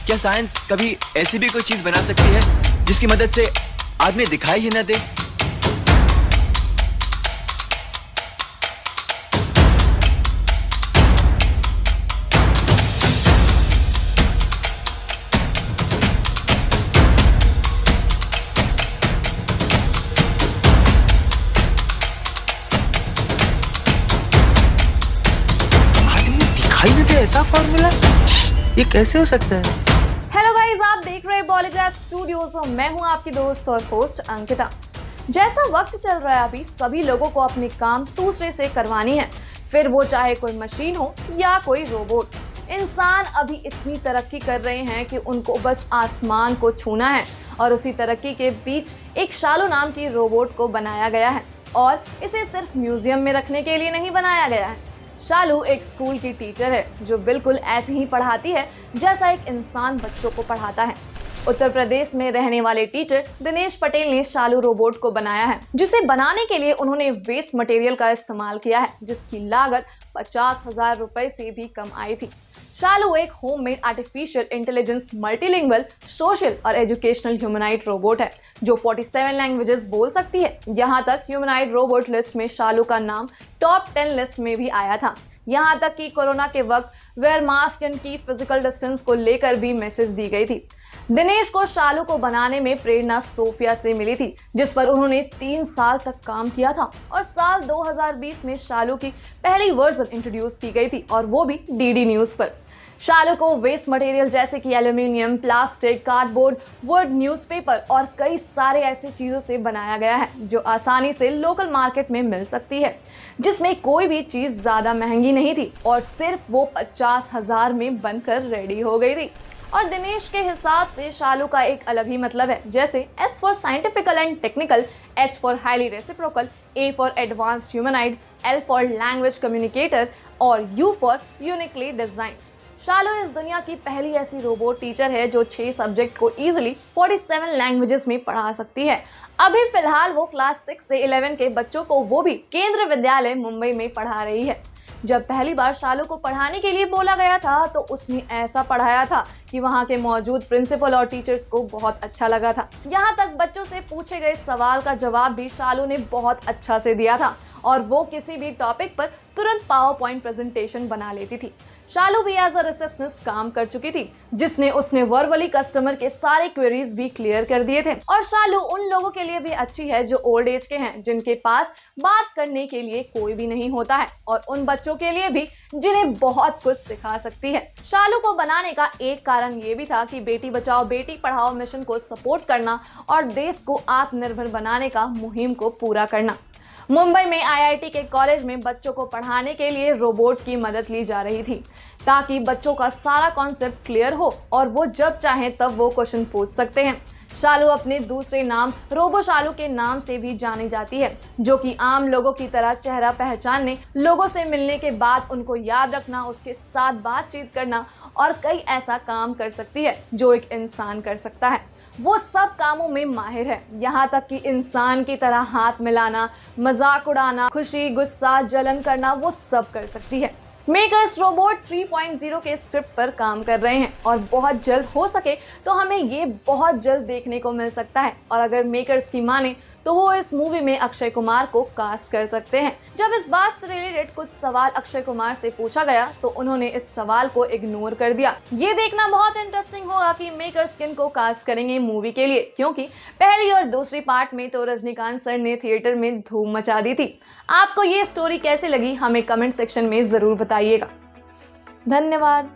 क्या साइंस कभी ऐसी भी कोई चीज बना सकती है जिसकी मदद से आदमी दिखाई ही न दे? आदमी दिखाई न दे, ऐसा फॉर्मूला ये कैसे हो सकता है? हेलो गाइस, आप देख रहे हैं पॉलीग्राफ स्टूडियोज और मैं हूं आपकी दोस्त और होस्ट अंकिता। जैसा वक्त चल रहा है अभी सभी लोगों को अपने काम दूसरे से करवानी है, फिर वो चाहे कोई मशीन हो या कोई रोबोट। इंसान अभी इतनी तरक्की कर रहे हैं कि उनको बस आसमान को छूना है और उसी तरक्की के बीच एक शालू नाम की रोबोट को बनाया गया है और इसे सिर्फ म्यूजियम में रखने के लिए नहीं बनाया गया है। शालू एक स्कूल की टीचर है जो बिल्कुल ऐसे ही पढ़ाती है जैसा एक इंसान बच्चों को पढ़ाता है। उत्तर प्रदेश में रहने वाले टीचर दिनेश पटेल ने शालू रोबोट को बनाया है, जिसे बनाने के लिए उन्होंने वेस्ट मटेरियल का इस्तेमाल किया है, जिसकी लागत 50,000 रुपए से भी कम आई थी। शालू एक homemade artificial intelligence multilingual social और एजुकेशनल ह्यूमनॉइड रोबोट है जो 47 लैंग्वेजेस बोल सकती है। यहाँ तक ह्यूमनॉइड रोबोट लिस्ट में शालू का नाम टॉप 10 लिस्ट में भी आया था। यहाँ तक कि कोरोना के वक्त वेयर मास्क एंड की फिजिकल डिस्टेंस को लेकर भी मैसेज दी गई थी। दिनेश को शालू को बनाने में प्रेरणा सोफिया से मिली थी, जिस पर उन्होंने 3 साल तक काम किया था और साल 2020 में शालू की पहली वर्जन इंट्रोड्यूस की गई थी और वो भी डीडी न्यूज पर। शालू को वेस्ट मटेरियल जैसे कि aluminium, plastic, cardboard, would, newspaper और कई सारे ऐसी चीज़ों से बनाया गया है जो आसानी से लोकल मार्केट में मिल सकती है, जिसमें कोई भी चीज़ ज़्यादा महंगी नहीं थी और सिर्फ वो 50,000 में बनकर रेडी हो गई थी। और दिनेश के हिसाब से शालू का एक अलग ही मतलब है, जैसे S for scientifical and technical, H for highly reciprocal, A for advanced humanoid, L for language communicator और U फॉर यूनिकली डिजाइन। शालू इस दुनिया की पहली ऐसी रोबोट टीचर है जो 6 सब्जेक्ट को इजीली 47 लैंग्वेजेस में पढ़ा सकती है। अभी फिलहाल वो क्लास 6 से 11 के बच्चों को वो भी केंद्रीय विद्यालय मुंबई में पढ़ा रही है। जब पहली बार शालू को पढ़ाने के लिए बोला गया था तो उसने ऐसा पढ़ाया था कि वहाँ के मौजूद प्रिंसिपल और टीचर्स को बहुत अच्छा लगा था। यहाँ तक बच्चों से पूछे गए सवाल का जवाब भी शालू ने बहुत अच्छा से दिया था और वो किसी भी टॉपिक पर तुरंत पावर पॉइंट प्रेजेंटेशन बना लेती थी। शालू भी एज अ रिसेप्शनिस्ट काम कर चुकी थी, जिसने उसने वर्बली कस्टमर के सारे क्वेरीज भी क्लियर कर दिए थे। और शालू उन लोगों के लिए भी अच्छी है जो ओल्ड एज के हैं, जिनके पास बात करने के लिए कोई भी नहीं होता है, और उन बच्चों के लिए भी जिन्हें बहुत कुछ सिखा सकती है। शालू को बनाने का एक कारण ये भी था कि बेटी बचाओ बेटी पढ़ाओ मिशन को सपोर्ट करना और देश को आत्मनिर्भर बनाने का मुहिम को पूरा करना। मुंबई में IIT के कॉलेज में बच्चों को पढ़ाने के लिए रोबोट की मदद ली जा रही थी ताकि बच्चों का सारा कॉन्सेप्ट क्लियर हो और वो जब चाहें तब वो क्वेश्चन पूछ सकते हैं। शालू अपने दूसरे नाम रोबो शालू के नाम से भी जानी जाती है, जो कि आम लोगों की तरह चेहरा पहचानने, लोगों से मिलने के बाद उनको याद रखना, उसके साथ बातचीत करना और कई ऐसा काम कर सकती है जो एक इंसान कर सकता है। वो सब कामों में माहिर है, यहाँ तक कि इंसान की तरह हाथ मिलाना, मजाक उड़ाना, खुशी, गुस्सा, जलन करना, वो सब कर सकती है। मेकर्स रोबोट 3.0 के स्क्रिप्ट पर काम कर रहे हैं और बहुत जल्द हो सके तो हमें ये बहुत जल्द देखने को मिल सकता है। और अगर मेकर्स की माने तो वो इस मूवी में अक्षय कुमार को कास्ट कर सकते हैं। जब इस बात से रिलेटेड कुछ सवाल अक्षय कुमार से पूछा गया तो उन्होंने इस सवाल को इग्नोर कर दिया। ये देखना बहुत इंटरेस्टिंग होगा कि मेकर्स किनको कास्ट करेंगे मूवी के लिए, क्योंकि पहली और दूसरी पार्ट में तो रजनीकांत सर ने थिएटर में धूम मचा दी थी। आपको ये स्टोरी कैसे लगी हमें कमेंट सेक्शन में जरूर बताइएगा। धन्यवाद।